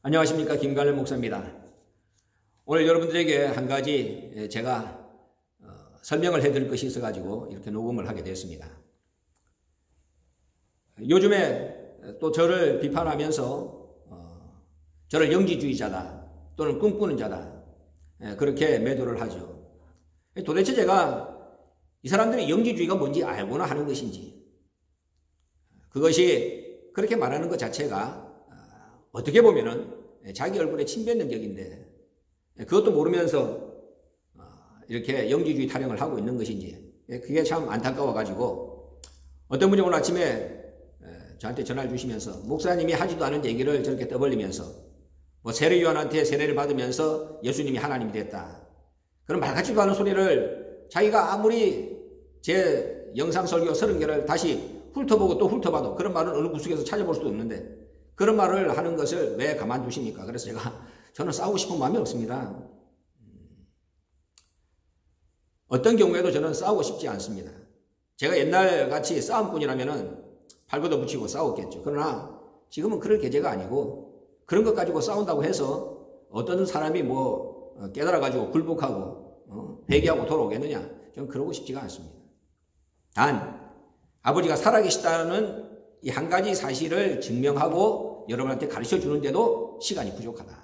안녕하십니까, 김관련 목사입니다. 오늘 여러분들에게 한 가지 제가 설명을 해드릴 것이 있어가지고 이렇게 녹음을 하게 됐습니다. 요즘에 또 저를 비판하면서 저를 영지주의자다 또는 꿈꾸는 자다 그렇게 매도를 하죠. 도대체 제가 이 사람들이 영지주의가 뭔지 알고나 하는 것인지, 그것이 그렇게 말하는 것 자체가 어떻게 보면은 자기 얼굴에 침 뱉는 격인데 그것도 모르면서 이렇게 영지주의 타령을 하고 있는 것인지, 그게 참 안타까워가지고 어떤 분이 오늘 아침에 저한테 전화를 주시면서 목사님이 하지도 않은 얘기를 저렇게 떠벌리면서 뭐 세례요한한테 세례를 받으면서 예수님이 하나님이 됐다, 그런 말 같지도 않은 소리를 자기가 아무리 제 영상 설교 30개를 다시 훑어보고 또 훑어봐도 그런 말은 어느 구석에서 찾아볼 수도 없는데 그런 말을 하는 것을 왜 가만두십니까? 그래서 저는 싸우고 싶은 마음이 없습니다. 어떤 경우에도 저는 싸우고 싶지 않습니다. 제가 옛날같이 싸움꾼이라면은 팔 걷어붙이고 싸웠겠죠. 그러나 지금은 그럴 계제가 아니고 그런 것 가지고 싸운다고 해서 어떤 사람이 깨달아가지고 굴복하고 회개하고 돌아오겠느냐? 저는 그러고 싶지가 않습니다. 단 아버지가 살아계시다는 이 한 가지 사실을 증명하고 여러분한테 가르쳐 주는데도 시간이 부족하다.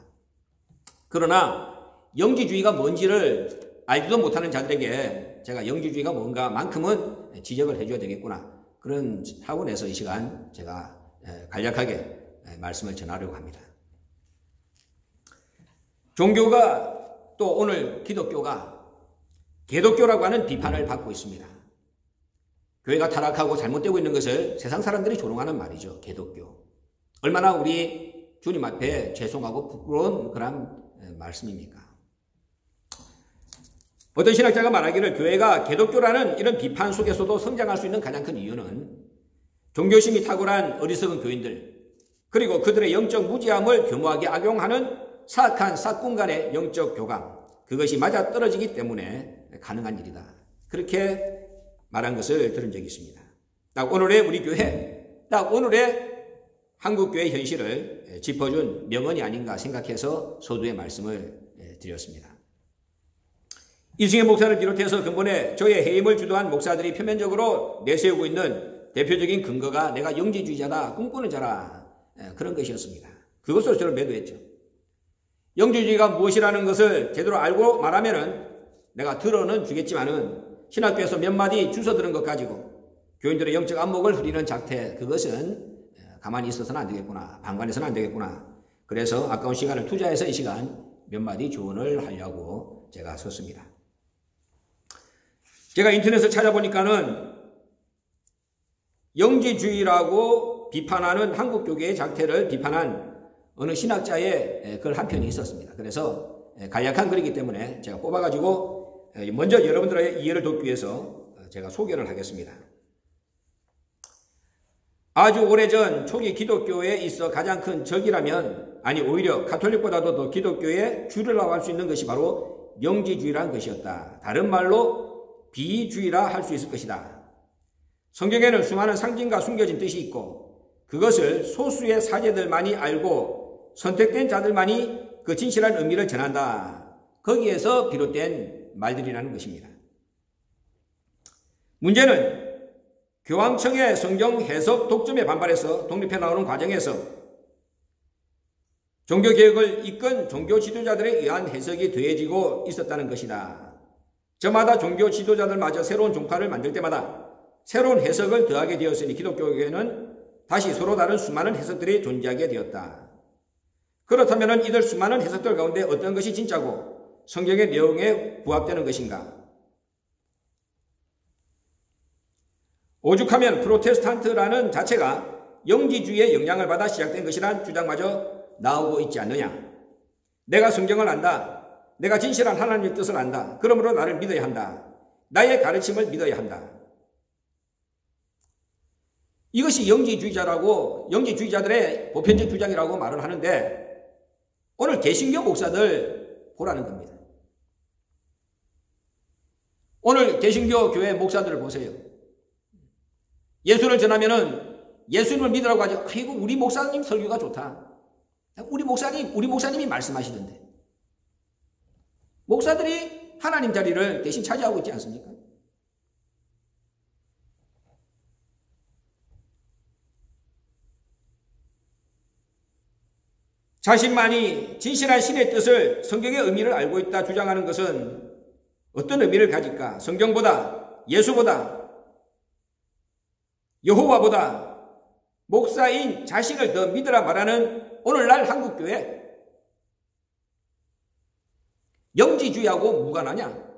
그러나 영지주의가 뭔지를 알지도 못하는 자들에게 제가 영지주의가 뭔가만큼은 지적을 해줘야 되겠구나, 그런 차원에서 이 시간 제가 간략하게 말씀을 전하려고 합니다. 종교가 또 오늘 기독교가 개독교라고 하는 비판을 받고 있습니다. 교회가 타락하고 잘못되고 있는 것을 세상 사람들이 조롱하는 말이죠. 개독교. 얼마나 우리 주님 앞에 죄송하고 부끄러운 그런 말씀입니까? 어떤 신학자가 말하기를 교회가 개독교라는 이런 비판 속에서도 성장할 수 있는 가장 큰 이유는 종교심이 탁월한 어리석은 교인들, 그리고 그들의 영적 무지함을 교묘하게 악용하는 사악한 삭군 간의 영적 교감, 그것이 맞아떨어지기 때문에 가능한 일이다, 그렇게 말한 것을 들은 적이 있습니다. 딱 오늘의 우리 교회, 딱 오늘의 한국교회 현실을 짚어준 명언이 아닌가 생각해서 서두에 말씀을 드렸습니다. 이승현 목사를 비롯해서 근본에 저의 해임을 주도한 목사들이 표면적으로 내세우고 있는 대표적인 근거가 내가 영지주의자다, 꿈꾸는 자라, 그런 것이었습니다. 그것으로 저를 매도했죠. 영지주의가 무엇이라는 것을 제대로 알고 말하면은 내가 들어는 주겠지만은 신학교에서 몇 마디 주워들은 것 가지고 교인들의 영적 안목을 흐리는 작태, 그것은 가만히 있어서는 안 되겠구나, 방관해서는 안 되겠구나. 그래서 아까운 시간을 투자해서 이 시간 몇 마디 조언을 하려고 제가 섰습니다. 제가 인터넷을 찾아보니까는 영지주의라고 비판하는 한국교계의 작태를 비판한 어느 신학자의 글 한 편이 있었습니다. 그래서 간략한 글이기 때문에 제가 뽑아가지고 먼저 여러분들의 이해를 돕기 위해서 제가 소개를 하겠습니다. 아주 오래전 초기 기독교에 있어 가장 큰 적이라면, 아니 오히려 가톨릭보다도 더 기독교에 줄이라고 할 수 있는 것이 바로 영지주의라는 것이었다. 다른 말로 비주의라 할 수 있을 것이다. 성경에는 수많은 상징과 숨겨진 뜻이 있고 그것을 소수의 사제들만이 알고 선택된 자들만이 그 진실한 의미를 전한다. 거기에서 비롯된 말들이라는 것입니다. 문제는 교황청의 성경 해석 독점에 반발해서 독립해 나오는 과정에서 종교개혁을 이끈 종교 지도자들에 의한 해석이 더해지고 있었다는 것이다. 저마다 종교 지도자들마저 새로운 종파를 만들 때마다 새로운 해석을 더하게 되었으니 기독교에는 다시 서로 다른 수많은 해석들이 존재하게 되었다. 그렇다면 이들 수많은 해석들 가운데 어떤 것이 진짜고 성경의 내용에 부합되는 것인가? 오죽하면 프로테스탄트라는 자체가 영지주의의 영향을 받아 시작된 것이란 주장마저 나오고 있지 않느냐? 내가 성경을 안다. 내가 진실한 하나님의 뜻을 안다. 그러므로 나를 믿어야 한다. 나의 가르침을 믿어야 한다. 이것이 영지주의자라고, 영지주의자들의 보편적 주장이라고 말을 하는데 오늘 개신교 목사들 보라는 겁니다. 오늘 개신교 교회 목사들을 보세요. 예수를 전하면은 예수님을 믿으라고 하죠. 아이고 우리 목사님 설교가 좋다. 우리 목사님이 말씀하시던데. 목사들이 하나님 자리를 대신 차지하고 있지 않습니까? 자신만이 진실한 신의 뜻을, 성경의 의미를 알고 있다 주장하는 것은 어떤 의미를 가질까? 성경보다, 예수보다, 여호와보다 목사인 자신을 더 믿으라 말하는 오늘날 한국교회, 영지주의하고 무관하냐?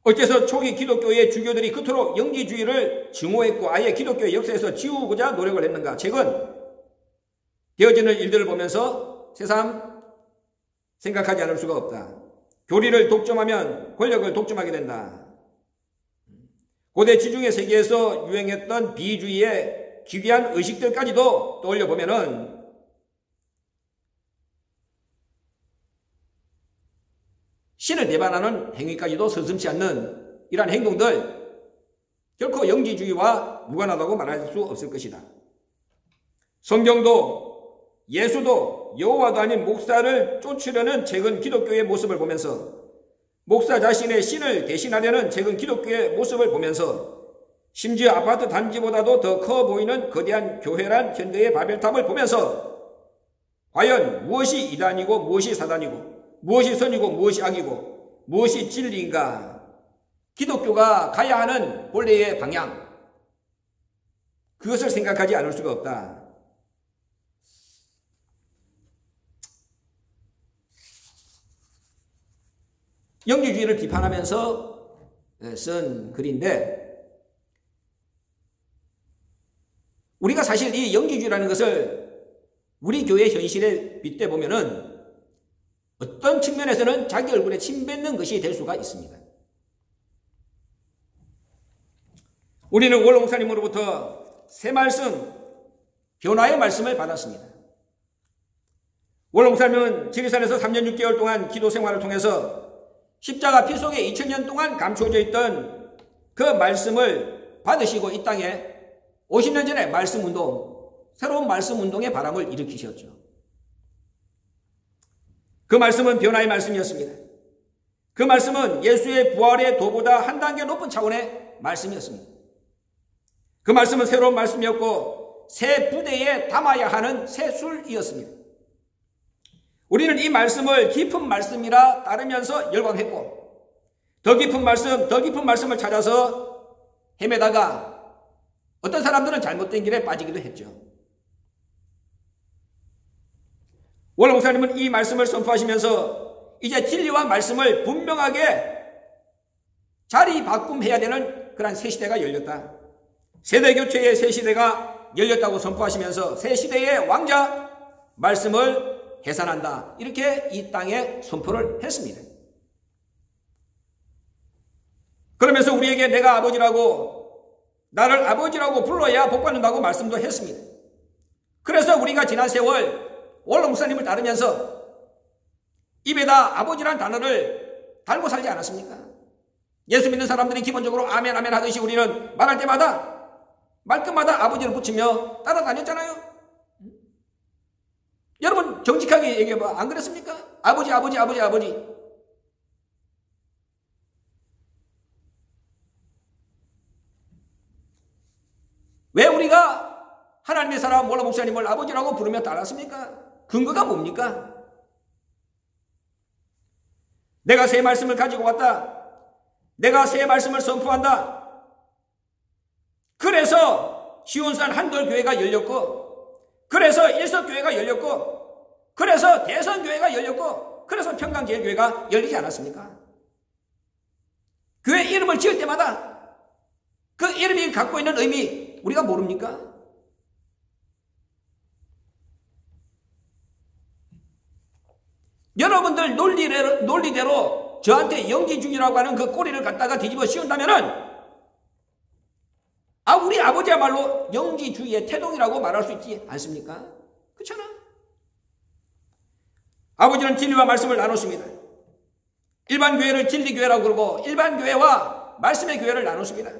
어째서 초기 기독교의 주교들이 그토록 영지주의를 증오했고 아예 기독교의 역사에서 지우고자 노력을 했는가? 최근 되어지는 일들을 보면서 새삼 생각하지 않을 수가 없다. 교리를 독점하면 권력을 독점하게 된다. 고대 지중해 세계에서 유행했던 비주의의 기괴한 의식들까지도 떠올려 보면은 신을 배반하는 행위까지도 서슴지 않는 이러한 행동들, 결코 영지주의와 무관하다고 말할 수 없을 것이다. 성경도 예수도 여호와도 아닌 목사를 쫓으려는 최근 기독교의 모습을 보면서, 목사 자신의 신을 대신하려는 최근 기독교의 모습을 보면서, 심지어 아파트 단지보다도 더 커 보이는 거대한 교회란 현대의 바벨탑을 보면서 과연 무엇이 이단이고 무엇이 사단이고 무엇이 선이고 무엇이 악이고 무엇이 진리인가? 기독교가 가야 하는 본래의 방향, 그것을 생각하지 않을 수가 없다. 영지주의를 비판하면서 쓴 글인데, 우리가 사실 이 영지주의라는 것을 우리 교회 현실에 빗대 보면은 어떤 측면에서는 자기 얼굴에 침 뱉는 것이 될 수가 있습니다. 우리는 원로 목사님으로부터 새 말씀, 변화의 말씀을 받았습니다. 원로 목사님은 지리산에서 3년 6개월 동안 기도 생활을 통해서 십자가 피 속에 2000년 동안 감춰져 있던 그 말씀을 받으시고 이 땅에 50년 전에 말씀운동, 새로운 말씀운동의 바람을 일으키셨죠. 그 말씀은 변화의 말씀이었습니다. 그 말씀은 예수의 부활의 도보다 한 단계 높은 차원의 말씀이었습니다. 그 말씀은 새로운 말씀이었고 새 부대에 담아야 하는 새 술이었습니다. 우리는 이 말씀을 깊은 말씀이라 따르면서 열광했고, 더 깊은 말씀을 찾아서 헤매다가 어떤 사람들은 잘못된 길에 빠지기도 했죠. 원로 목사님은 이 말씀을 선포하시면서 이제 진리와 말씀을 분명하게 자리 바꿈해야 되는 그런 새 시대가 열렸다. 세대 교체의 새 시대가 열렸다고 선포하시면서 새 시대의 왕자 말씀을 해산한다, 이렇게 이 땅에 선포를 했습니다. 그러면서 우리에게 내가 아버지라고, 나를 아버지라고 불러야 복받는다고 말씀도 했습니다. 그래서 우리가 지난 세월 원로 목사님을 따르면서 입에다 아버지란 단어를 달고 살지 않았습니까? 예수 믿는 사람들이 기본적으로 아멘 아멘 하듯이 우리는 말할 때마다 말끝마다 아버지를 붙이며 따라다녔잖아요. 여러분 정직하게 얘기해봐, 안 그랬습니까? 아버지 아버지 아버지 아버지. 왜 우리가 하나님의 사람 원로 목사님을 아버지라고 부르며 따랐습니까? 근거가 뭡니까? 내가 새 말씀을 가지고 왔다, 내가 새 말씀을 선포한다, 그래서 시온산 한돌교회가 열렸고, 그래서 일석교회가 열렸고, 그래서 대선교회가 열렸고, 그래서 평강제일교회가 열리지 않았습니까? 교회 이름을 지을 때마다 그 이름이 갖고 있는 의미 우리가 모릅니까? 여러분들 논리대로 저한테 영지주의라고 하는 그 꼬리를 갖다가 뒤집어 씌운다면은 우리 아버지야말로 영지주의의 태동이라고 말할 수 있지 않습니까? 그렇잖아. 아버지는 진리와 말씀을 나눴습니다. 일반 교회를 진리교회라고 그러고 일반 교회와 말씀의 교회를 나눴습니다.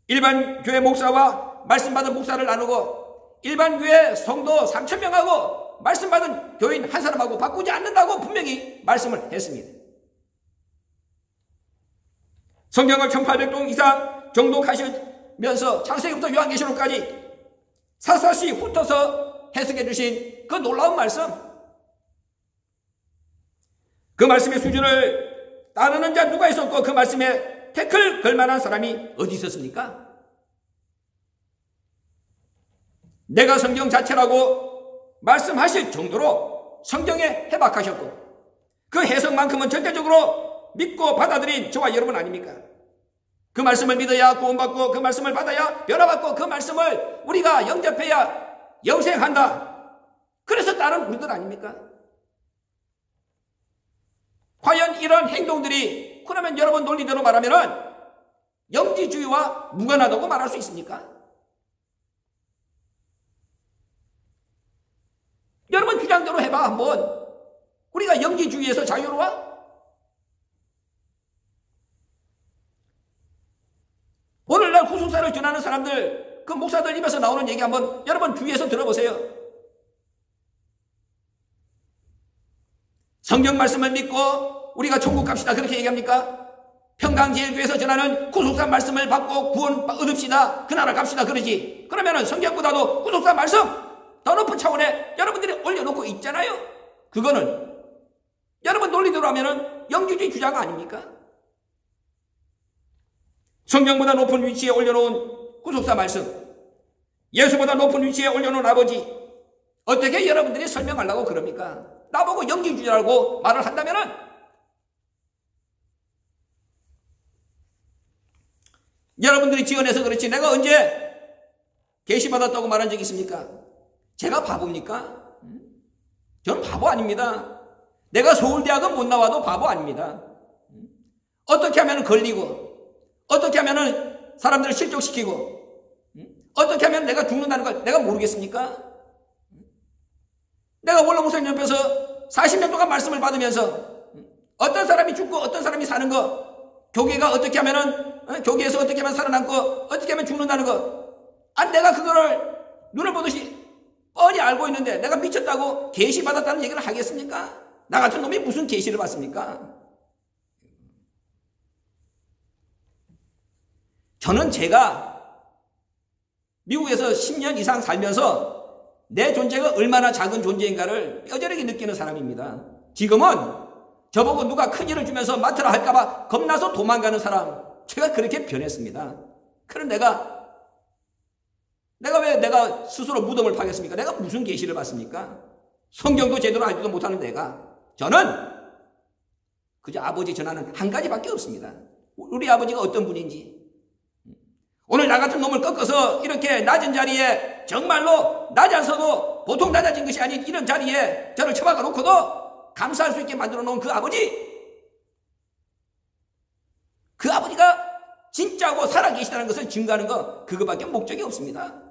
일반 교회 목사와 말씀 받은 목사를 나누고 일반 교회 성도 3,000명하고 말씀 받은 교인 한 사람하고 바꾸지 않는다고 분명히 말씀을 했습니다. 성경을 1800동 이상 정독하시면서 창세기부터 요한계시록까지 사사시 훑어서 해석해 주신 그 놀라운 말씀, 그 말씀의 수준을 따르는 자 누가 있었고 그 말씀에 태클 걸만한 사람이 어디 있었습니까? 내가 성경 자체라고 말씀하실 정도로 성경에 해박하셨고 그 해석만큼은 절대적으로 믿고 받아들인 저와 여러분 아닙니까? 그 말씀을 믿어야 구원받고 그 말씀을 받아야 변화받고 그 말씀을 우리가 영접해야 영생한다. 그래서 따른 우리들 아닙니까? 과연 이런 행동들이 그러면 여러분 논리대로 말하면 영지주의와 무관하다고 말할 수 있습니까? 여러분 주장대로 해봐 한번. 우리가 영지주의에서 자유로워? 오늘날 구속사를 전하는 사람들, 그 목사들 입에서 나오는 얘기 한번 여러분 주위에서 들어보세요. 성경 말씀을 믿고 우리가 천국 갑시다 그렇게 얘기합니까? 평강제일교회에서 전하는 구속사 말씀을 받고 구원 얻읍시다, 그 나라 갑시다 그러지. 그러면은 성경보다도 구속사 말씀 더 높은 차원에 여러분들이 올려놓고 있잖아요. 그거는 여러분 논리대로 하면은 영지주의 주장 아닙니까? 성경보다 높은 위치에 올려놓은 구속사 말씀, 예수보다 높은 위치에 올려놓은 아버지, 어떻게 여러분들이 설명하려고 그럽니까? 나보고 영지주의라고 말을 한다면은 여러분들이 지원해서 그렇지 내가 언제 계시받았다고 말한 적이 있습니까? 제가 바보입니까? 저는 바보 아닙니다. 내가 서울대학은 못 나와도 바보 아닙니다. 어떻게 하면 걸리고 어떻게 하면 사람들을 실족시키고 어떻게 하면 내가 죽는다는 걸 내가 모르겠습니까? 내가 원로목사님 옆에서 40년 동안 말씀을 받으면서 어떤 사람이 죽고 어떤 사람이 사는 거, 교계가 어떻게 하면은 교계에서 어떻게 하면 살아남고 어떻게 하면 죽는다는 거, 내가 그거를 눈을 보듯이 뻔히 알고 있는데 내가 미쳤다고 계시 받았다는 얘기를 하겠습니까? 나 같은 놈이 무슨 계시를 받습니까? 저는 제가 미국에서 10년 이상 살면서 내 존재가 얼마나 작은 존재인가를 뼈저리게 느끼는 사람입니다. 지금은 저보고 누가 큰일을 주면서 맡으라 할까봐 겁나서 도망가는 사람, 제가 그렇게 변했습니다. 그럼 내가 왜 내가 스스로 무덤을 파겠습니까? 내가 무슨 계시를 받습니까? 성경도 제대로 알지도 못하는 저는 그저 아버지 전하는 한 가지밖에 없습니다. 우리 아버지가 어떤 분인지. 오늘 나 같은 놈을 꺾어서 이렇게 낮은 자리에, 정말로 낮아서도 보통 낮아진 것이 아닌 이런 자리에 저를 처박아 놓고도 감사할 수 있게 만들어 놓은 그 아버지가 진짜고 살아계시다는 것을 증거하는 것, 그거밖에 목적이 없습니다.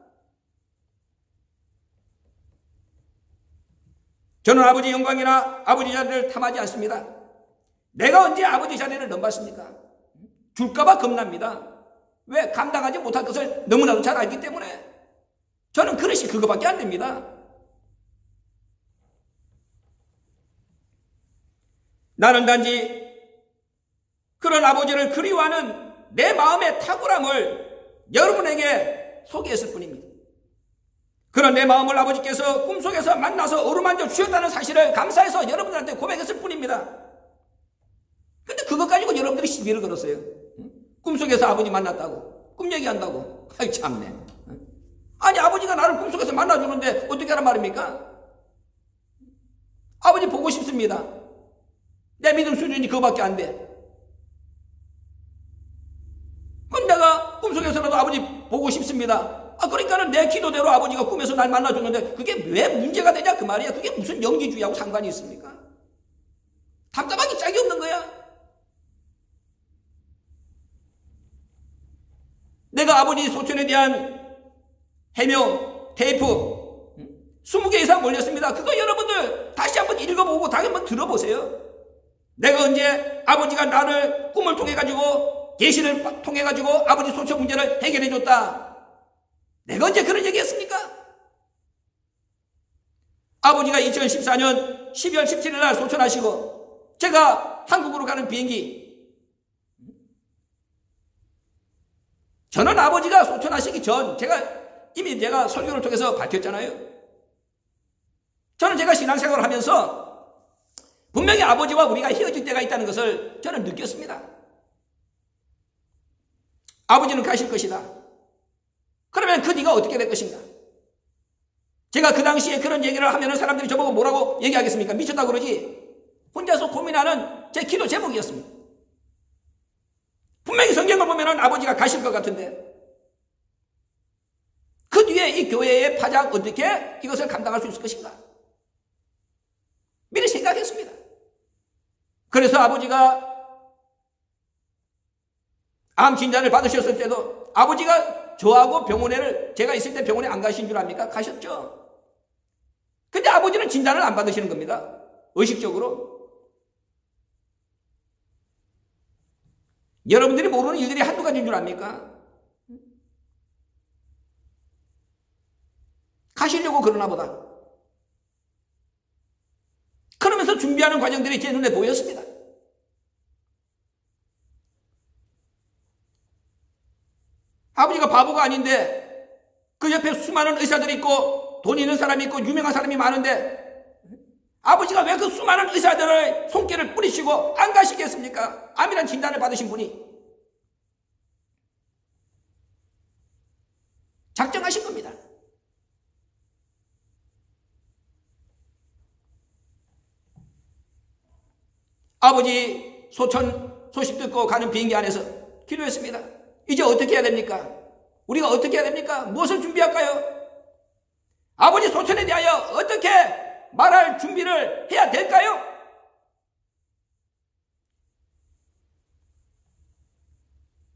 저는 아버지 영광이나 아버지 자리를 탐하지 않습니다. 내가 언제 아버지 자리를 넘봤습니까? 줄까봐 겁납니다. 왜? 감당하지 못할 것을 너무나도 잘 알기 때문에. 저는 그릇이 그거밖에 안 됩니다. 나는 단지 그런 아버지를 그리워하는 내 마음의 탁월함을 여러분에게 소개했을 뿐입니다. 그런 내 마음을 아버지께서 꿈속에서 만나서 어루만져 주셨다는 사실을 감사해서 여러분들한테 고백했을 뿐입니다. 근데 그것 가지고 여러분들이 시비를 걸었어요. 꿈속에서 아버지 만났다고, 꿈 얘기한다고. 아이 참네. 아니 아버지가 나를 꿈속에서 만나주는데 어떻게 하란 말입니까? 아버지 보고 싶습니다. 내 믿음 수준이 그거밖에 안 돼. 그럼 내가 꿈속에서라도 아버지 보고 싶습니다. 그러니까는 내 기도대로 아버지가 꿈에서 날 만나줬는데 그게 왜 문제가 되냐 그 말이야. 그게 무슨 영지주의하고 상관이 있습니까? 답답하기 짝이 없는 거야. 내가 아버지 소천에 대한 해명, 테이프 20개 이상 올렸습니다. 그거 여러분들 다시 한번 읽어보고 다시 한번 들어보세요. 내가 언제 아버지가 나를 꿈을 통해 가지고 계시를 통해 가지고 아버지 소천 문제를 해결해 줬다. 내가 언제 그런 얘기 했습니까? 아버지가 2014년 12월 17일 날 소천하시고 제가 한국으로 가는 비행기, 저는 아버지가 소천하시기 전 이미 제가 설교를 통해서 밝혔잖아요. 저는 제가 신앙생활을 하면서 분명히 아버지와 우리가 헤어질 때가 있다는 것을 저는 느꼈습니다. 아버지는 가실 것이다. 그러면 그 뒤가 어떻게 될 것인가? 제가 그 당시에 그런 얘기를 하면 사람들이 저보고 뭐라고 얘기하겠습니까? 미쳤다고 그러지. 혼자서 고민하는 제 기도 제목이었습니다. 분명히 성경을 보면 아버지가 가실 것 같은데 그 뒤에 이 교회의 파장 어떻게 이것을 감당할 수 있을 것인가? 미리 생각했습니다. 그래서 아버지가 암 진단을 받으셨을 때도 아버지가 저하고 제가 있을 때 병원에 안 가신 줄 압니까? 가셨죠. 근데 아버지는 진단을 안 받으시는 겁니다. 의식적으로. 여러분들이 모르는 일들이 한두 가지인 줄 압니까? 가시려고 그러나 보다. 그러면서 준비하는 과정들이 제 눈에 보였습니다. 아버지가 바보가 아닌데 그 옆에 수많은 의사들이 있고 돈 있는 사람이 있고 유명한 사람이 많은데 아버지가 왜 그 수많은 의사들의 손길을 뿌리시고 안 가시겠습니까? 암이란 진단을 받으신 분이. 작정하신 겁니다. 아버지 소천 소식 듣고 가는 비행기 안에서 기도했습니다. 이제 어떻게 해야 됩니까? 우리가 어떻게 해야 됩니까? 무엇을 준비할까요? 아버지 소천에 대하여 어떻게 말할 준비를 해야 될까요?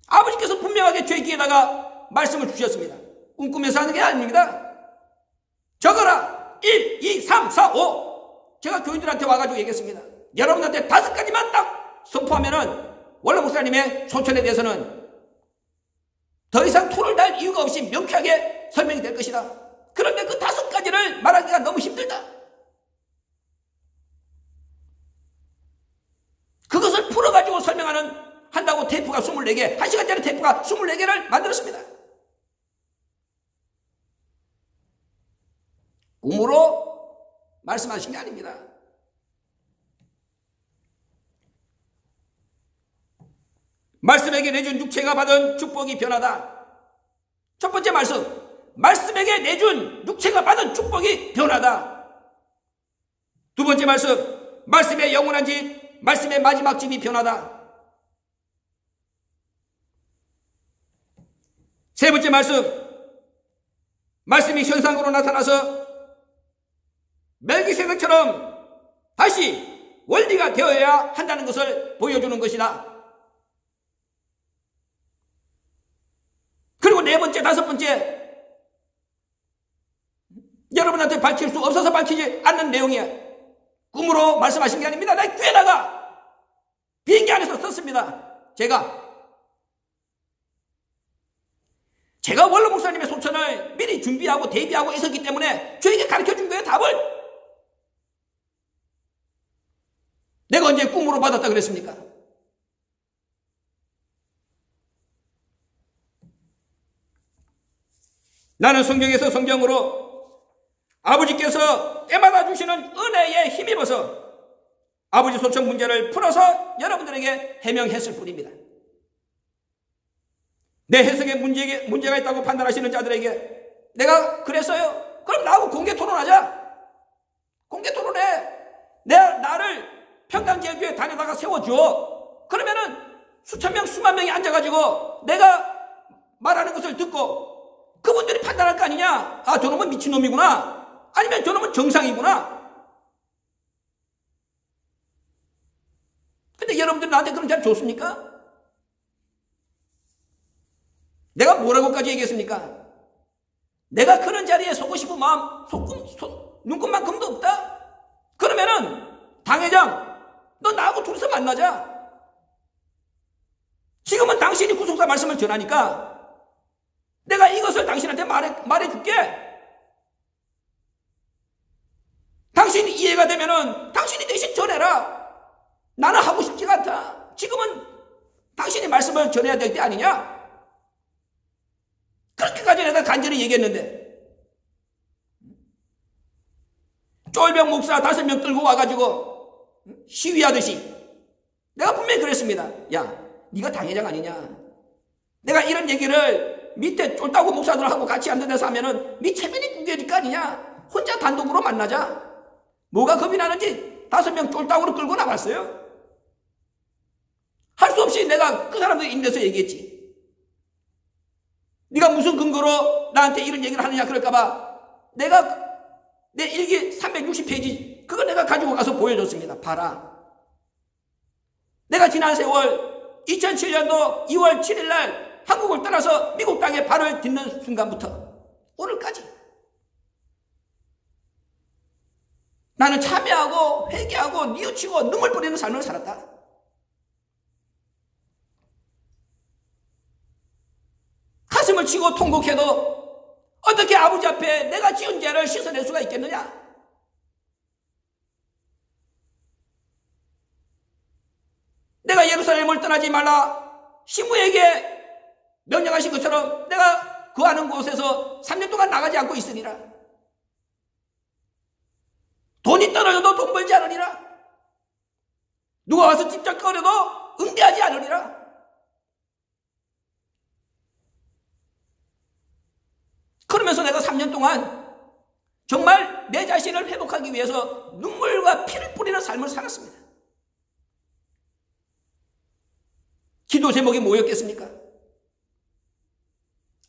아버지께서 분명하게 제 귀에다가 말씀을 주셨습니다. 꿈꾸면서 하는 게 아닙니다. 적어라. 1, 2, 3, 4, 5. 제가 교인들한테 와가지고 얘기했습니다. 여러분한테 5가지만 딱 선포하면은 원로 목사님의 소천에 대해서는 더 이상 토를 달 이유가 없이 명쾌하게 설명이 될 것이다. 그런데 그 5가지를 말하기가 너무 힘들다. 그것을 풀어가지고 한다고 테이프가 24개, 1시간짜리 테이프가 24개를 만들었습니다. 꿈으로 말씀하신 게 아닙니다. 말씀에게 내준 육체가 받은 축복이 변하다. 첫 번째 말씀, 말씀에게 내준 육체가 받은 축복이 변하다. 두 번째 말씀, 말씀의 영원한 집, 말씀의 마지막 집이 변하다. 세 번째 말씀, 말씀이 현상으로 나타나서 멜기세덱처럼 다시 원리가 되어야 한다는 것을 보여주는 것이다. 그리고 네 번째, 다섯 번째, 여러분한테 밝힐 수 없어서 밝히지 않는 내용이에요. 꿈으로 말씀하신 게 아닙니다. 내 귀에다가 비행기 안에서 썼습니다. 제가 원로 목사님의 소천을 미리 준비하고 대비하고 있었기 때문에 저에게 가르쳐준 거예요. 답을. 내가 언제 꿈으로 받았다 그랬습니까? 나는 성경으로 아버지께서 때마다 주시는 은혜에 힘입어서 아버지 소천 문제를 풀어서 여러분들에게 해명했을 뿐입니다. 내 해석에 문제가 있다고 판단하시는 자들에게 내가 그랬어요. 그럼 나하고 공개 토론하자. 공개 토론해. 나를 평강제일교회 단에다가 세워줘. 그러면은 수천 명, 수만 명이 앉아가지고 내가 말하는 것을 듣고 그분들이 판단할 거 아니냐. 아, 저놈은 미친놈이구나. 아니면 저놈은 정상이구나. 근데 여러분들 나한테 그런 자리 줬습니까? 내가 뭐라고까지 얘기했습니까? 내가 그런 자리에 서고 싶은 마음, 눈곱만큼도 없다? 그러면은 당회장, 너 나하고 둘이서 만나자. 지금은 당신이 구속사 말씀을 전하니까 내가 이것을 당신한테 말해줄게. 당신이 이해가 되면은 당신이 대신 전해라. 나는 하고 싶지가 않다. 지금은 당신이 말씀을 전해야 될 때 아니냐? 그렇게까지 내가 간절히 얘기했는데 쫄병 목사 5명 끌고 와가지고 시위하듯이 내가 분명히 그랬습니다. 야, 네가 당회장 아니냐? 내가 이런 얘기를 밑에 쫄따구 목사들하고 같이 앉은 데서 하면은 네 체면이 구겨질 거 아니냐? 혼자 단독으로 만나자. 뭐가 겁이 나는지 5명 쫄따구로 끌고 나갔어요. 할 수 없이 내가 그 사람들 인데서 얘기했지. 네가 무슨 근거로 나한테 이런 얘기를 하느냐 그럴까봐 내가 내 일기 360페이지 그거 내가 가지고 가서 보여줬습니다. 봐라. 내가 지난 세월 2007년도 2월 7일 날 한국을 떠나서 미국 땅에 발을 딛는 순간부터 오늘까지 나는 참여하고 회개하고 뉘우치고 눈물 뿌리는 삶을 살았다. 가슴을 치고 통곡해도 어떻게 아버지 앞에 내가 지은 죄를 씻어낼 수가 있겠느냐? 내가 예루살렘을 떠나지 말라 시므에게 명령하신 것처럼 내가 거하는 곳에서 3년 동안 나가지 않고 있으리라. 돈이 떨어져도 돈 벌지 않으리라. 누가 와서 직접 꺼려도 응대하지 않으리라. 그러면서 내가 3년 동안 정말 내 자신을 회복하기 위해서 눈물과 피를 뿌리는 삶을 살았습니다. 기도 제목이 뭐였겠습니까?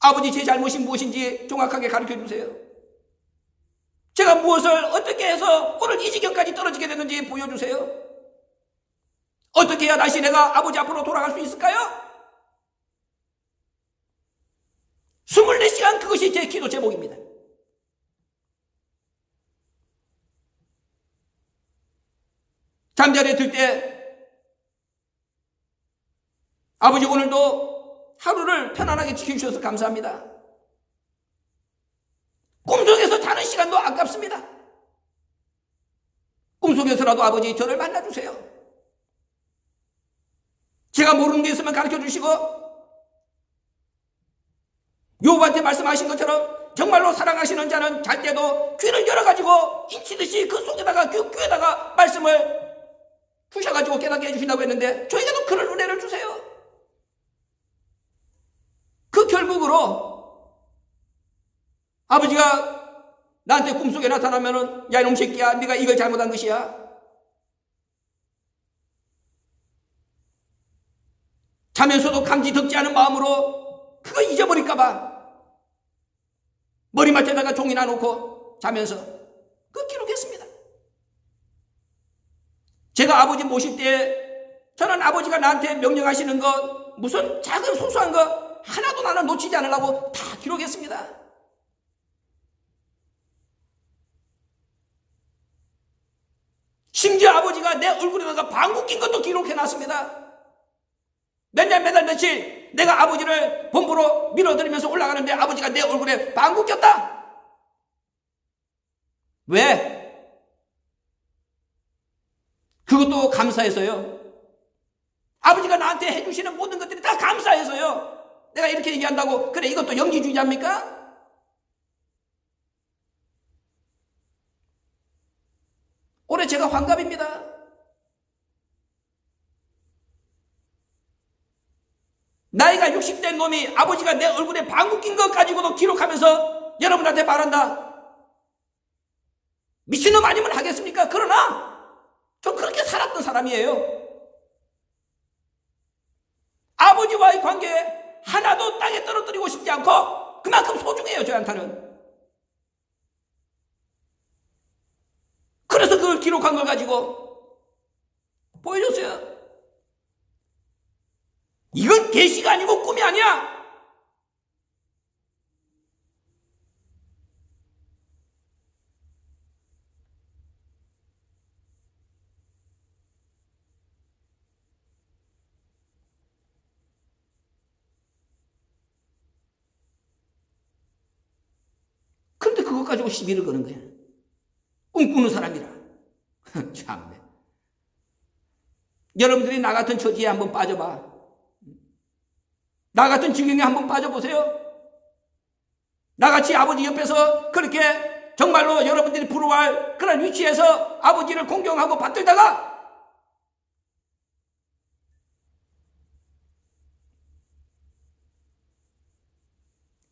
아버지, 제 잘못이 무엇인지 정확하게 가르쳐 주세요. 제가 무엇을 어떻게 해서 오늘 이 지경까지 떨어지게 됐는지 보여주세요. 어떻게 해야 다시 내가 아버지 앞으로 돌아갈 수 있을까요? 24시간 그것이 제 기도 제목입니다. 잠자리에 들 때 아버지 오늘도 하루를 편안하게 지켜주셔서 감사합니다. 꿈속에서 자는 시간도 아깝습니다. 꿈속에서라도 아버지 저를 만나주세요. 제가 모르는 게 있으면 가르쳐주시고 요한테 말씀하신 것처럼 정말로 사랑하시는 자는 잘 때도 귀를 열어가지고 인치듯이 그 속에다가 귀에다가 말씀을 부셔가지고 깨닫게 해주신다고 했는데 저에게도 그런 은혜를 주세요. 그 결국으로 아버지가 나한테 꿈속에 나타나면은 야 이놈 새끼야 네가 이걸 잘못한 것이야. 자면서도 감지 덕지 않은 마음으로 그거 잊어버릴까봐 머리맡에다가 종이나 놓고 자면서 그거 기록했습니다. 제가 아버지 모실 때 저는 아버지가 나한테 명령하시는 것 무슨 작은 소소한 거 하나도 나는 놓치지 않으려고 다 기록했습니다. 심지어 아버지가 내 얼굴에다가 방구 낀 것도 기록해놨습니다. 몇 년 몇 달 며칠 내가 아버지를 본부로 밀어들이면서 올라가는데 아버지가 내 얼굴에 방구 꼈다. 왜? 그것도 감사해서요. 아버지가 나한테 해주시는 모든 것들이 다 감사해서요. 내가 이렇게 얘기한다고 그래 이것도 영지주의자입니까? 올해 제가 환갑입니다. 나이가 60된 놈이 아버지가 내 얼굴에 방구 낀 것 가지고도 기록하면서 여러분한테 말한다. 미친놈 아니면 하겠습니까? 그러나 전 그렇게 살았던 사람이에요. 아버지와의 관계에 하나도 땅에 떨어뜨리고 싶지 않고 그만큼 소중해요. 저한테는. 그래서 그걸 기록한 걸 가지고 보여줬어요. 이건 계시가 아니고 꿈이 아니야. 그런데 그것 가지고 시비를 거는 거야. 꿈꾸는 사람이라. 참네. 여러분들이 나 같은 처지에 한번 빠져봐. 나 같은 지경에 한번 빠져보세요. 나같이 아버지 옆에서 그렇게 정말로 여러분들이 부러워할 그런 위치에서 아버지를 공경하고 받들다가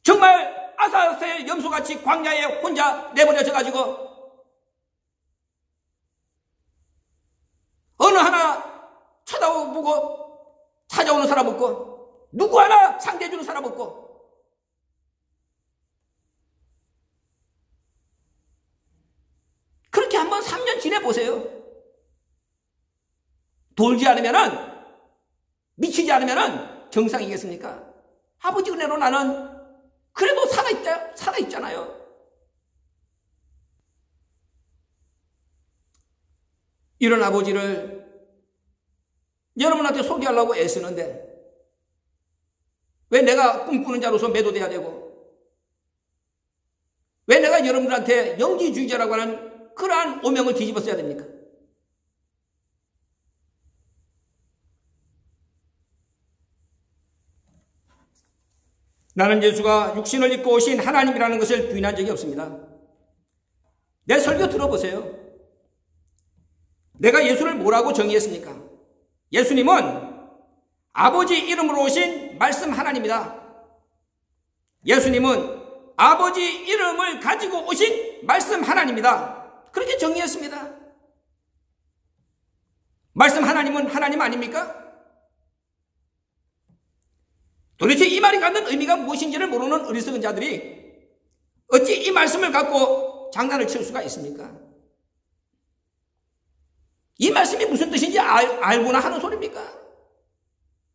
정말 아사셀 염소같이 광야에 혼자 내버려져가지고 어느 하나 쳐다보고 찾아오는 사람 없고 누구 하나 상대해주는 사람 없고 그렇게 한번 3년 지내보세요. 돌지 않으면은 미치지 않으면은 정상이겠습니까? 아버지 은혜로 나는 그래도 살아있잖아요. 이런 아버지를 여러분한테 소개하려고 애쓰는데 왜 내가 꿈꾸는 자로서 매도돼야 되고 왜 내가 여러분들한테 영지주의자라고 하는 그러한 오명을 뒤집어 써야 됩니까? 나는 예수가 육신을 입고 오신 하나님이라는 것을 부인한 적이 없습니다. 내 설교 들어보세요. 내가 예수를 뭐라고 정의했습니까? 예수님은 아버지 이름으로 오신 말씀 하나님이다. 예수님은 아버지 이름을 가지고 오신 말씀 하나님이다. 그렇게 정의했습니다. 말씀 하나님은 하나님 아닙니까? 도대체 이 말이 갖는 의미가 무엇인지를 모르는 어리석은 자들이 어찌 이 말씀을 갖고 장난을 칠 수가 있습니까? 이 말씀이 무슨 뜻인지 알고나 하는 소리입니까?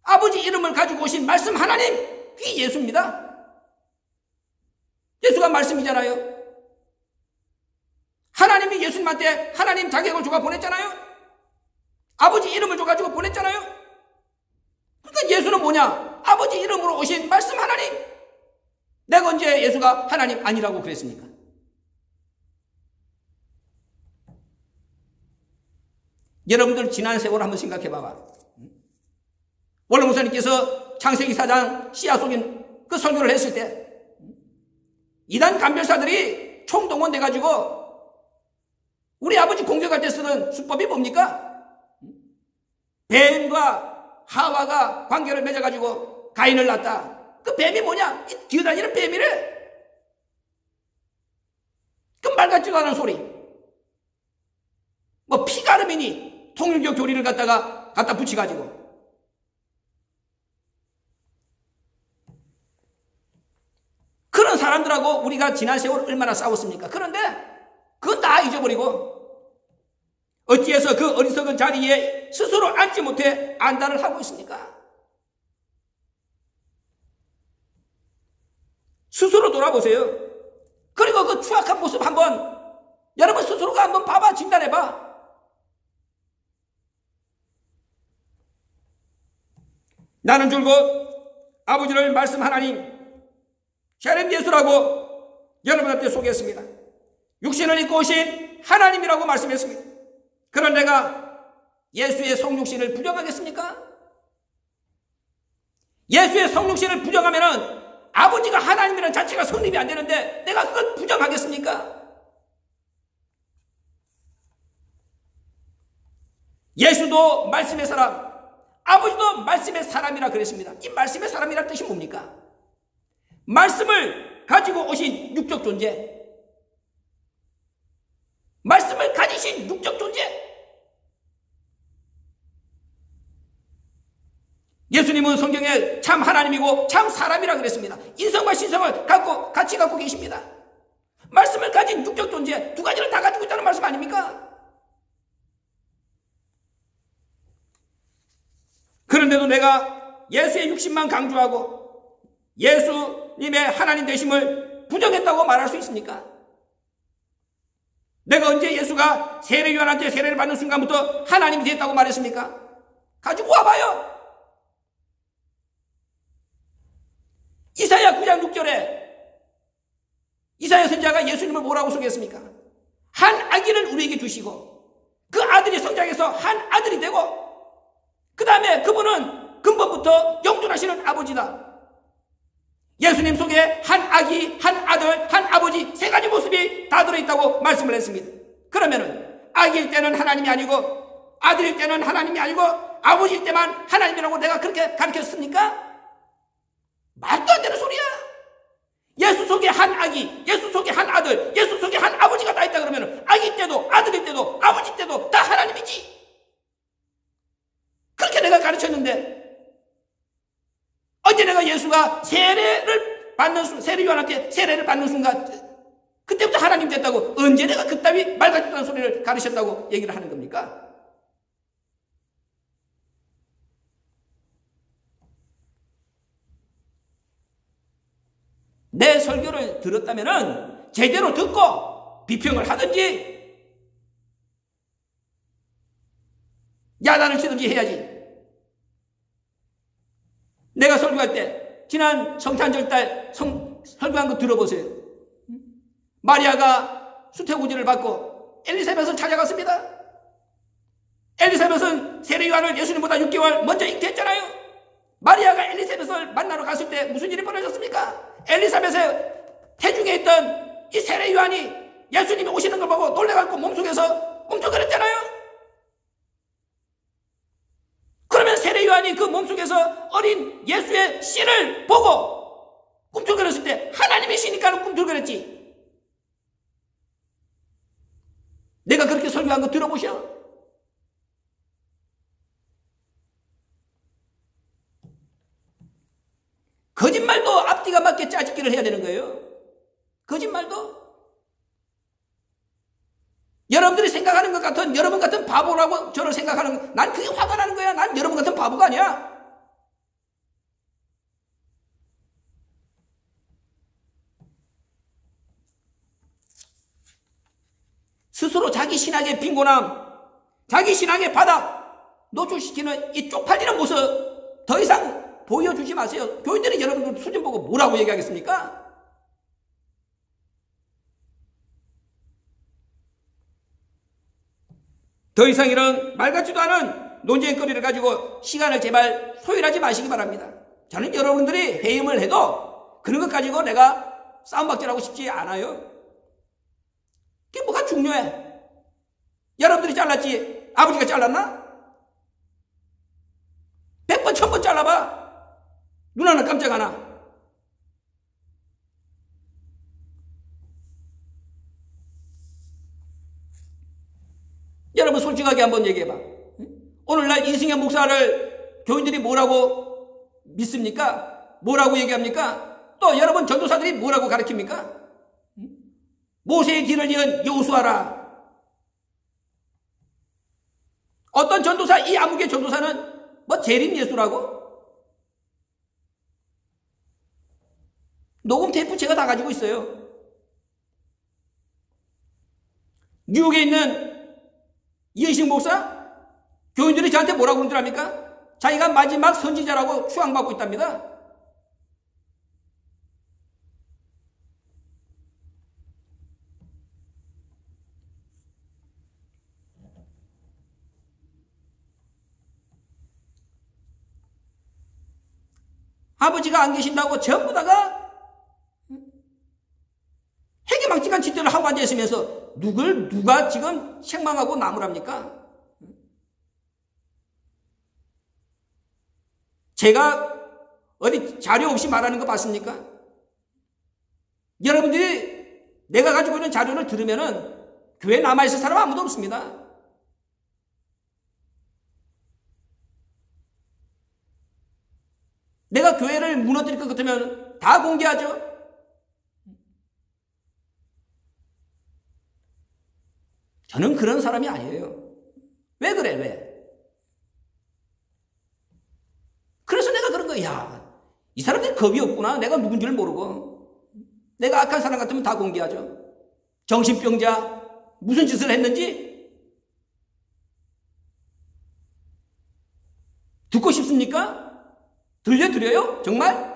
아버지 이름을 가지고 오신 말씀 하나님, 이 예수입니다. 예수가 말씀이잖아요. 하나님이 예수님한테 하나님 자격을 줘가 보냈잖아요. 아버지 이름을 줘가지고 보냈잖아요. 그러니까 예수는 뭐냐? 아버지 이름으로 오신 말씀 하나님. 내가 언제 예수가 하나님 아니라고 그랬습니까? 여러분들 지난 세월 한번 생각해 봐봐. 원래 목사님께서 창세기 4장 씨앗 속인 그 설교를 했을 때 이단 간별사들이 총동원돼 가지고 우리 아버지 공격할 때 쓰는 수법이 뭡니까? 뱀과 하와가 관계를 맺어가지고 가인을 낳았다. 그 뱀이 뭐냐? 기어다니는 뱀이래. 그 말 같지도 않은 소리. 뭐 피가름이니 통일교 교리를 갖다 붙여가지고. 그런 사람들하고 우리가 지난 세월 얼마나 싸웠습니까? 그런데 그건 다 잊어버리고 어찌해서 그 어리석은 자리에 스스로 앉지 못해 안달을 하고 있습니까? 스스로 돌아보세요. 그리고 그 추악한 모습 한번 여러분 스스로가 한번 봐봐. 진단해봐. 나는 줄곧 아버지를 말씀 하나님 샤렘 예수라고 여러분한테 소개했습니다. 육신을 입고 오신 하나님이라고 말씀했습니다. 그런 내가 예수의 성육신을 부정하겠습니까? 예수의 성육신을 부정하면은 아버지가 하나님이라는 자체가 성립이 안 되는데 내가 그걸 부정하겠습니까? 예수도 말씀의 사람, 아버지도 말씀의 사람이라 그랬습니다. 이 말씀의 사람이라는 뜻이 뭡니까? 말씀을 가지고 오신 육적 존재, 말씀을 가지신 육적 존재. 예수님은 성경에 참 하나님이고 참 사람이라 그랬습니다. 인성과 신성을 같이 갖고 계십니다. 말씀을 가진 육적 존재 두 가지를 다 가지고 있다는 말씀 아닙니까? 그런데도 내가 예수의 육신만 강조하고 예수님의 하나님 되심을 부정했다고 말할 수 있습니까? 내가 언제 예수가 세례 요한한테 세례를 받는 순간부터 하나님이 됐다고 말했습니까? 가지고 와봐요. 이사야 9장 6절에 이사야 선지자가 예수님을 뭐라고 소개했습니까? 한 아기를 우리에게 주시고 그 아들이 성장해서 한 아들이 되고, 그 다음에 그분은 근본부터 영존하시는 아버지다. 예수님 속에 한 아기, 한 아들, 한 아버지 세 가지 모습이 다 들어있다고 말씀을 했습니다. 그러면은 아기일 때는 하나님이 아니고, 아들일 때는 하나님이 아니고, 아버지일 때만 하나님이라고 내가 그렇게 가르쳤습니까? 말도 안 되는 소리야. 예수 속에 한 아기, 예수 속에 한 아들, 예수 속에 한 아버지가 다 있다 그러면 아기 때도 아들일 때도 아버지 때도 다 하나님이지. 그렇게 내가 가르쳤는데, 언제 내가 예수가 세례를 받는 순간, 세례 요한한테 세례를 받는 순간 그때부터 하나님 됐다고, 언제 내가 그따위 말 같다는 소리를 가르쳤다고 얘기를 하는 겁니까? 내 설교를 들었다면은 제대로 듣고 비평을 하든지 야단을 치든지 해야지. 내가 설교할 때 지난 성탄절 달 설교한 거 들어보세요. 마리아가 수태고지를 받고 엘리사벳을 찾아갔습니다. 엘리사벳은 세례 요한을 예수님보다 6개월 먼저 잉태했잖아요. 마리아가 엘리사벳을 만나러 갔을 때 무슨 일이 벌어졌습니까? 엘리사벳의 태중에 있던 이 세례 요한이 예수님이 오시는 걸 보고 놀래갖고 몸속에서 꿈틀거렸잖아요. 그러면 세례 요한이 그 몸속에서 어린 예수의 씨를 보고 꿈틀거렸을 때 하나님이시니까 꿈틀거렸지. 내가 그렇게 설교한 거 들어보셔. 거짓말도 앞뒤가 맞게 짜집기를 해야 되는 거예요. 거짓말도. 여러분들이 생각하는 것 같은, 여러분 같은 바보라고 저를 생각하는, 난 그게 화가 나는 거야. 난 여러분 같은 바보가 아니야. 스스로 자기 신앙의 빈곤함, 자기 신앙의 바닥 노출시키는 이 쪽팔리는 모습 더 이상 보여주지 마세요. 교인들이 여러분들 수준 보고 뭐라고 얘기하겠습니까? 더 이상 이런 말 같지도 않은 논쟁거리를 가지고 시간을 제발 소일하지 마시기 바랍니다. 저는 여러분들이 회임을 해도 그런 것 가지고 내가 싸움박질하고 싶지 않아요. 그게 뭐가 중요해? 여러분들이 잘랐지 아버지가 잘랐나? 100번 1000번 잘라봐. 눈 하나 깜짝 하나. 여러분 솔직하게 한번 얘기해봐. 오늘날 이승현 목사를 교인들이 뭐라고 믿습니까? 뭐라고 얘기합니까? 또 여러분 전도사들이 뭐라고 가르칩니까? 모세의 뒤를 이은 여호수아라. 어떤 전도사, 이 암흑의 전도사는 뭐 재림 예수라고? 녹음 테이프 제가 다 가지고 있어요. 뉴욕에 있는 이의식 목사, 교인들이 저한테 뭐라고 그러는 줄 압니까? 자기가 마지막 선지자라고 추앙받고 있답니다. 아버지가 안 계신다고 전부 다가 해괴망측한 짓들을 하고 앉아있으면서 누가 지금 책망하고 나무랍니까? 제가 어디 자료 없이 말하는 거 봤습니까? 여러분들이 내가 가지고 있는 자료를 들으면은 교회에 남아있을 사람 아무도 없습니다. 내가 교회를 무너뜨릴 것 같으면 다 공개하죠. 저는 그런 사람이 아니에요. 왜 그래? 왜? 그래서 내가 그런 거야. 야, 이 사람들이 겁이 없구나. 내가 누군지를 모르고. 내가 악한 사람 같으면 다 공개하죠. 정신병자, 무슨 짓을 했는지 듣고 싶습니까? 들려드려요? 정말?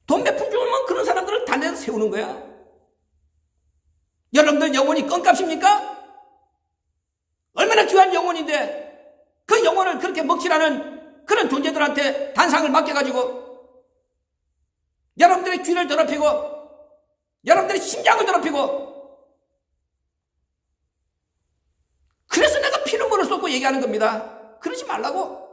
돈 몇 푼 주면 그런 사람들을 단내서 세우는 거야. 여러분들 영혼이 껌값입니까? 얼마나 귀한 영혼인데 그 영혼을 그렇게 먹칠하는 그런 존재들한테 단상을 맡겨가지고 여러분들의 귀를 더럽히고 여러분들의 심장을 더럽히고, 그래서 내가 피눈물을 쏟고 얘기하는 겁니다. 그러지 말라고.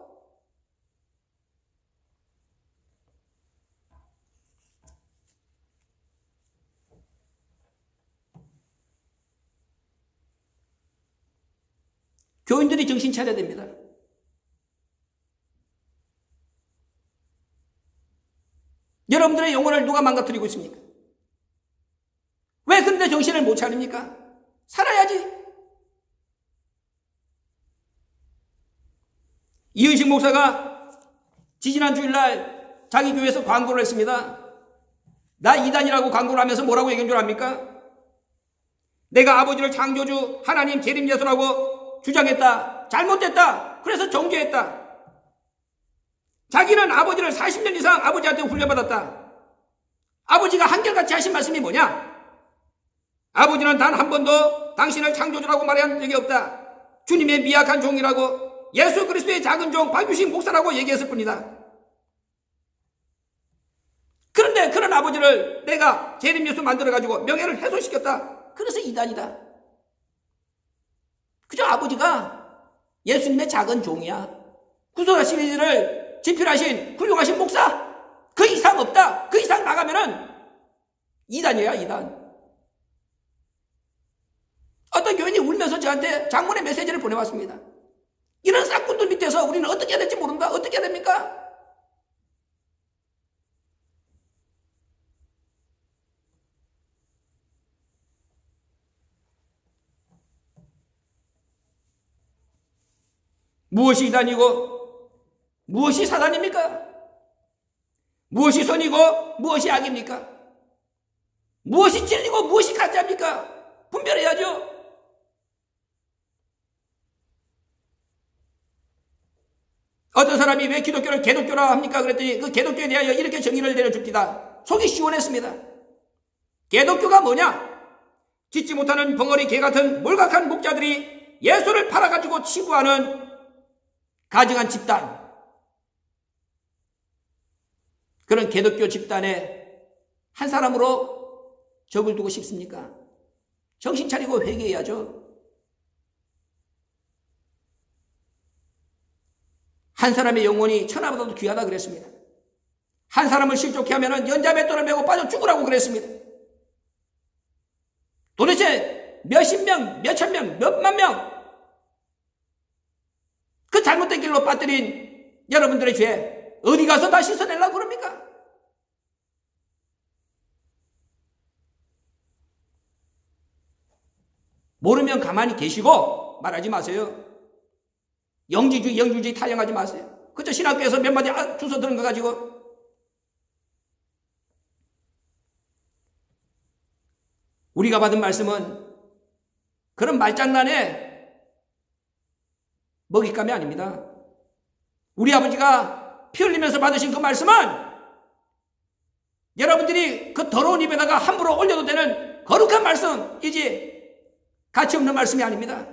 교인들이 정신 차려야 됩니다. 여러분들의 영혼을 누가 망가뜨리고 있습니까? 왜 그런데 정신을 못 차립니까? 살아야지. 이은식 목사가 지지난 주일날 자기 교회에서 광고를 했습니다. 나 이단이라고 광고를 하면서 뭐라고 얘기한 줄 압니까? 내가 아버지를 창조주 하나님 재림 예수라고 주장했다. 잘못됐다. 그래서 정죄했다. 자기는 아버지를 40년 이상 아버지한테 훈련받았다. 아버지가 한결같이 하신 말씀이 뭐냐? 아버지는 단 한 번도 당신을 창조주라고 말한 적이 없다. 주님의 미약한 종이라고, 예수 그리스도의 작은 종 박유신 목사라고 얘기했을 뿐이다. 그런데 그런 아버지를 내가 재림 예수 만들어가지고 명예를 훼손시켰다. 그래서 이단이다. 그저 아버지가 예수님의 작은 종이야. 구속사 시리즈를 집필하신 훌륭하신 목사, 그 이상 없다. 그 이상 나가면은 이단이야, 이단. 어떤 교인이 울면서 저한테 장문의 메시지를 보내왔습니다. 이런 싹군들 밑에서 우리는 어떻게 해야 될지 모른다. 어떻게 해야 됩니까? 무엇이 이단이고 무엇이 사단입니까? 무엇이 선이고 무엇이 악입니까? 무엇이 진리고 무엇이 가짜입니까? 분별해야죠. 어떤 사람이 왜 기독교를 개독교라 합니까? 그랬더니 그 개독교에 대하여 이렇게 정의를 내려줍니다. 속이 시원했습니다. 개독교가 뭐냐? 짖지 못하는 벙어리 개 같은 몰각한 목자들이 예수를 팔아가지고 치부하는 가증한 집단, 그런 개독교 집단에 한 사람으로 적을 두고 싶습니까? 정신 차리고 회개해야죠. 한 사람의 영혼이 천하보다도 귀하다 그랬습니다. 한 사람을 실족해 하면 연자맷돌을 메고 빠져 죽으라고 그랬습니다. 도대체 몇십 명, 몇천 명, 몇만 명, 그 잘못된 길로 빠뜨린 여러분들의 죄 어디 가서 다 씻어내려고 그럽니까? 모르면 가만히 계시고 말하지 마세요. 영지주의, 영주주의 타령하지 마세요. 그저 신학교에서 몇 마디 주워 들은 거 가지고. 우리가 받은 말씀은 그런 말장난에 먹잇감이 아닙니다. 우리 아버지가 피 흘리면서 받으신 그 말씀은 여러분들이 그 더러운 입에다가 함부로 올려도 되는 거룩한 말씀이지 가치 없는 말씀이 아닙니다.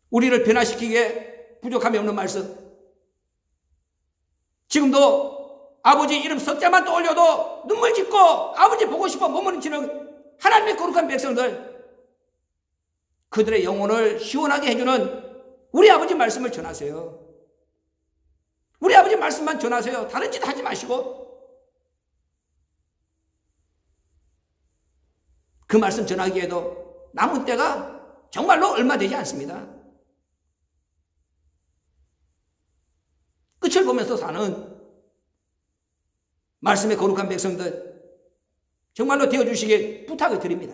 우리를 변화시키기에 부족함이 없는 말씀. 지금도 아버지 이름 석자만 떠올려도 눈물 짓고 아버지 보고 싶어 머무르치는 하나님의 거룩한 백성들, 그들의 영혼을 시원하게 해주는 우리 아버지 말씀을 전하세요. 우리 아버지 말씀만 전하세요. 다른 짓 하지 마시고. 그 말씀 전하기에도 남은 때가 정말로 얼마 되지 않습니다. 끝을 보면서 사는 말씀의 거룩한 백성들 정말로 되어주시길 부탁을 드립니다.